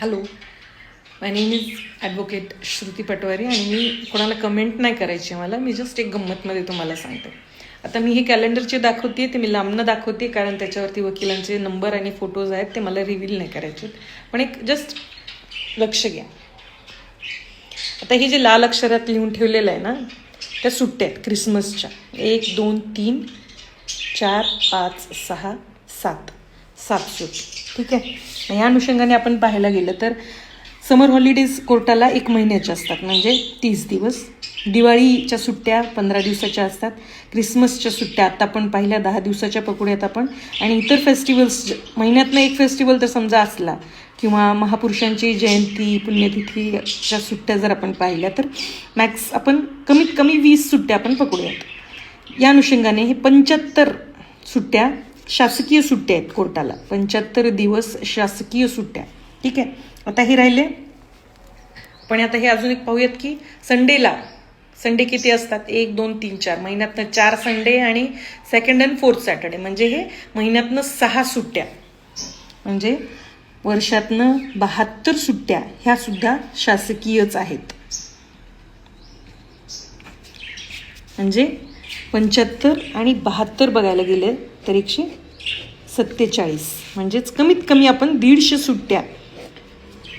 Hello, my name is advocate Shruti Patwari आणि मी कोणाला कमेंट नाही करायची मला, मी जस्ट एक गंमतमध्ये तुम्हाला सांगते. आता मी हे कॅलेंडरचे दाखवते, ते मी लांबनं दाखवते कारण त्याच्यावरती वकिलांचे नंबर आणि फोटोज आहेत, ते मला रिव्हील नाही करायचे. पण एक जस्ट लक्ष घ्या. आता हे जे लाल अक्षरात लिहून ठेवलेलं आहे ना, त्या सुट्ट्या आहेत क्रिसमसच्या. 1, 2, 3, 4, 5, 6, 7 सुट्टी. ठीक आहे. ह्या अनुषंगाने आपण पाहायला गेलं तर समर हॉलिडेज कोर्टाला 1 महिन्याच्या असतात, म्हणजे 30 दिवस. दिवाळीच्या सुट्ट्या 15 दिवसाच्या असतात. क्रिसमसच्या सुट्ट्या आता आपण पाहिल्या 10 दिवसाच्या पकडूयात आपण. आणि इतर फेस्टिवल्स महिन्यातनं एक फेस्टिवल तर समजा असला किंवा महापुरुषांची जयंती पुण्यतिथीच्या सुट्ट्या जर आपण पाहिल्या तर मॅक्स आपण कमीत कमी 20 सुट्ट्या आपण पकडूयात. या अनुषंगाने हे 75 सुट्ट्या शासकीय सुट्ट्या आहेत कोर्टाला. 75 दिवस शासकीय सुट्ट्या. ठीक आहे. आता हे राहिले. पण आता हे अजून एक पाहूयात की संडे किती असतात. 1, 2, 3, 4 महिन्यातनं 4 संडे आणि 2nd and 4th सॅटर्डे, म्हणजे हे महिन्यातनं 6 सुट्ट्या, म्हणजे वर्षातनं 72 सुट्ट्या ह्या सुद्धा शासकीयच आहेत. म्हणजे 75 आणि 72 बघायला गेले तर 147, म्हणजेच कमीत कमी आपण 150 सुट्ट्या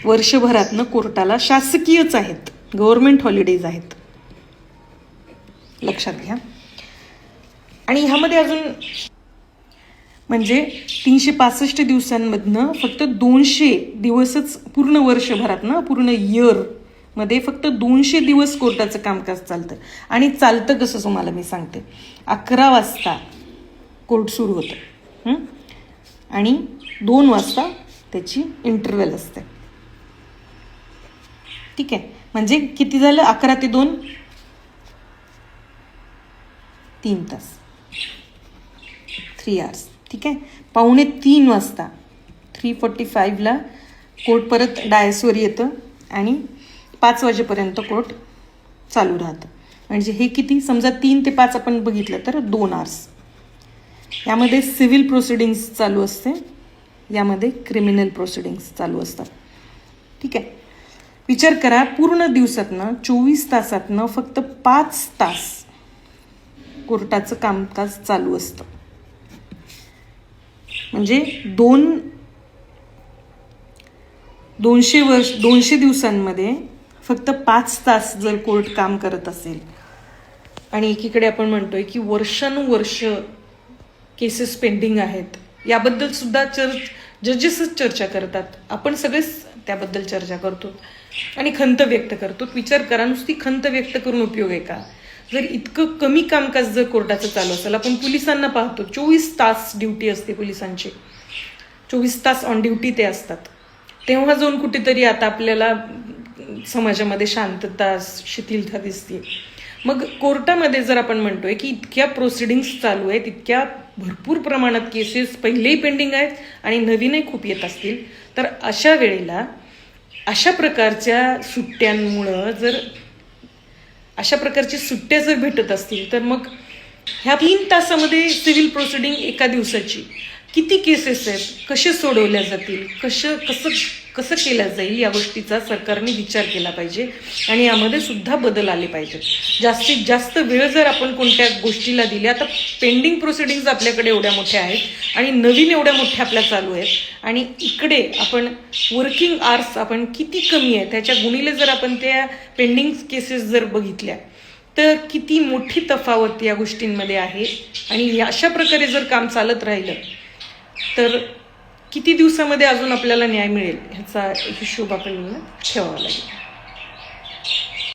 वर्षभरातनं कोर्टाला शासकीयच आहेत, गव्हर्नमेंट हॉलिडेज आहेत, लक्षात घ्या. आणि ह्यामध्ये अजून म्हणजे 365 दिवसांमधनं फक्त 200 दिवसच पूर्ण वर्षभरातनं, पूर्ण इयरमध्ये फक्त 200 दिवस कोर्टाचं कामकाज चालतं. आणि चालतं कसं तुम्हाला मी सांगते. 11 वाजता कोर्ट सुरू होतं आणि 2 वाजता त्याची इंटरव्हल असते. ठीक आहे. म्हणजे किती झालं, 11 ते 2 3 तास, 3 hours. ठीक आहे. 2:45 वाजता 3:45ला कोर्ट परत डायसवर येतं आणि 5 वाजेपर्यंत कोर्ट चालू राहतं. म्हणजे हे किती, समजा 3 ते 5 आपण बघितलं तर 2 hours. यामध्ये सिव्हिल प्रोसिडिंग्स चालू असते, यामध्ये क्रिमिनल प्रोसिडिंग्स चालू असतात. ठीक आहे. विचार करा, पूर्ण दिवसातनं 24 तासातनं फक्त 5 तास कोर्टाचं कामकाज चालू असतं. म्हणजे 200 दिवसांमध्ये फक्त 5 तास जर कोर्ट काम करत असेल आणि एकीकडे आपण म्हणतोय की वर्षानुवर्ष केसेस पेंडिंग आहेत, याबद्दल सुद्धा जजेसच चर्चा करतात. आपण सगळेच त्याबद्दल चर्चा करतो आणि खंत व्यक्त करतो. विचार करा, नुसती खंत व्यक्त करून उपयोग आहे का? जर इतकं कमी कामकाज जर कोर्टाचं चालू असेल, आपण पोलिसांना पाहतो 24 तास ड्युटी असते पोलिसांची, 24 तास ऑन ड्युटी ते असतात. तेव्हा जाऊन कुठेतरी आता आपल्याला समाजामध्ये शांतता, शिथिलता दिसते. मग कोर्टामध्ये जर आपण म्हणतोय की इतक्या प्रोसिडिंग्स चालू आहेत, इतक्या भरपूर प्रमाणात केसेस पहिलेही पेंडिंग आहेत आणि नवीनही खूप येत असतील, तर अशा वेळेला अशा प्रकारच्या सुट्ट्यांमुळं जर अशा प्रकारची सुट्ट्या जर भेटत असतील तर मग ह्या 3 तासामध्ये सिव्हिल प्रोसिडिंग एका दिवसाची किती केसेस आहेत, कसे सोडवल्या जातील, कसं केलं जाईल, या गोष्टीचा सरकारने विचार केला पाहिजे आणि यामध्ये सुद्धा बदल आले पाहिजे. जास्तीत जास्त वेळ जर आपण कोणत्या गोष्टीला दिली, आता पेंडिंग प्रोसिडिंग्स आपल्याकडे एवढ्या मोठ्या आहेत आणि नवीन एवढ्या मोठ्या आपल्या चालू आहेत आणि इकडे आपण वर्किंग आवर्स आपण किती कमी आहे त्याच्या गुणिले जर आपण त्या पेंडिंग केसेस जर बघितल्या तर किती मोठी तफावत या गोष्टींमध्ये आहे. आणि अशा प्रकारे जर काम चालत राहिलं तर किती दिवसामध्ये अजून आपल्याला न्याय मिळेल ह्याचा हिशोब आपल्याला ठेवावा लागेल.